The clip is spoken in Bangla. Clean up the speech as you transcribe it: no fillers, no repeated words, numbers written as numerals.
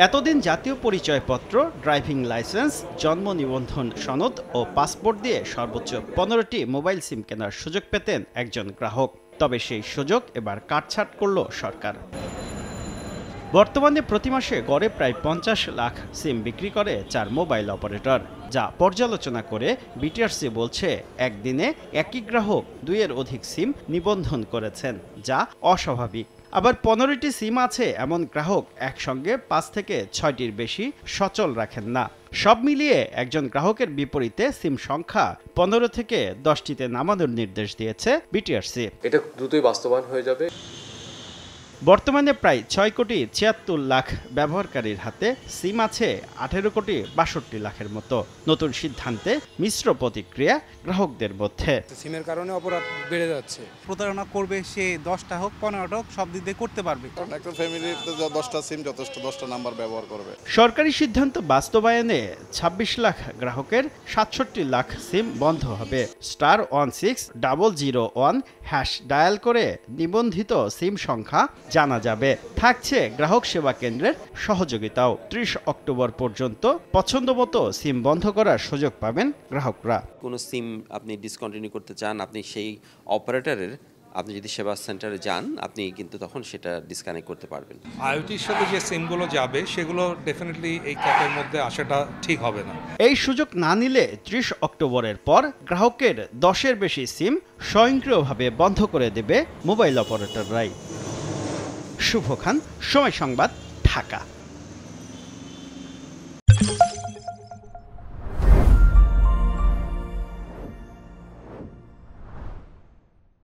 এতদিন জাতীয় পরিচয়পত্র, ড্রাইভিং লাইসেন্স, জন্ম নিবন্ধন সনদ ও পাসপোর্ট দিয়ে সর্বোচ্চ ১৫টি মোবাইল সিম কেনার সুযোগ পেতেন একজন গ্রাহক। তবে সেই সুযোগ এবার কাটছাঁট করল সরকার। বর্তমানে প্রতি মাসে গড়ে প্রায় ৫০ লাখ সিম বিক্রি করে ৪ মোবাইল অপারেটর, যা পর্যালোচনা করে বিটিআরসি বলছে একদিনে একই গ্রাহক ২-এর অধিক সিম নিবন্ধন করেছেন, যা অস্বাভাবিক। আবার ১৫টি সিম আছে এমন গ্রাহক একসঙ্গে ৫ থেকে ৬টির বেশি সচল রাখেন না। সব মিলিয়ে একজন গ্রাহকের বিপরীতে সিম সংখ্যা ১৫ থেকে ১০টিতে নামানোর নির্দেশ দিয়েছে বিটিআরসি। এটা দ্রুতই বাস্তবায়ন হয়ে যাবে। বর্তমানে প্রায় ৬ কোটি ৭৬ লাখ ব্যবহারকারীর হাতে সিম আছে ১৮ কোটি ৬২ লাখের মতো। নতুন সিদ্ধান্তে মিশ্র প্রতিক্রিয়া গ্রাহকদের মধ্যে। সিমের কারণে অপরাধ বেড়ে যাচ্ছে। প্রতারণা করবে, সে 10টা হোক 15টা হোক সব দিক দিয়ে করতে পারবে। একটা ফ্যামিলিতে 10টা সিম যথেষ্ট, 10টা নাম্বার ব্যবহার করবে। সরকারি সিদ্ধান্ত বাস্তবায়নে ২৬ লাখ গ্রাহকের ৬৭ লাখ সিম বন্ধ হবে। *1601# ডায়াল করে নিবন্ধিত সিম সংখ্যা জানা যাবে। থাকছে গ্রাহক সেবা কেন্দ্রের সহযোগিতাও। ৩০ অক্টোবর পর্যন্ত পছন্দমতো সিম বন্ধ করার সুযোগ পাবেন গ্রাহকরা। কোনো সিম আপনি ডিসকন্টিনিউ করতে চান, আপনি সেই অপারেটরের আপনি যদি সেবা সেন্টারে যান, আপনি কিন্তু তখন সেটা ডিসকানেক্ট করতে পারবেন। আইওটির সাথে যে সিমগুলো যাবে সেগুলো ডেফিনেটলি এই ক্যাপের মধ্যে আসাটা ঠিক হবে না। এই সুযোগ না নিলে ৩০ অক্টোবরের পর গ্রাহকের ১০-এর বেশি সিম স্বয়ংক্রিয়ভাবে বন্ধ করে দেবে মোবাইল অপারেটররাই। শুভ খান, সময় সংবাদ, ঢাকা।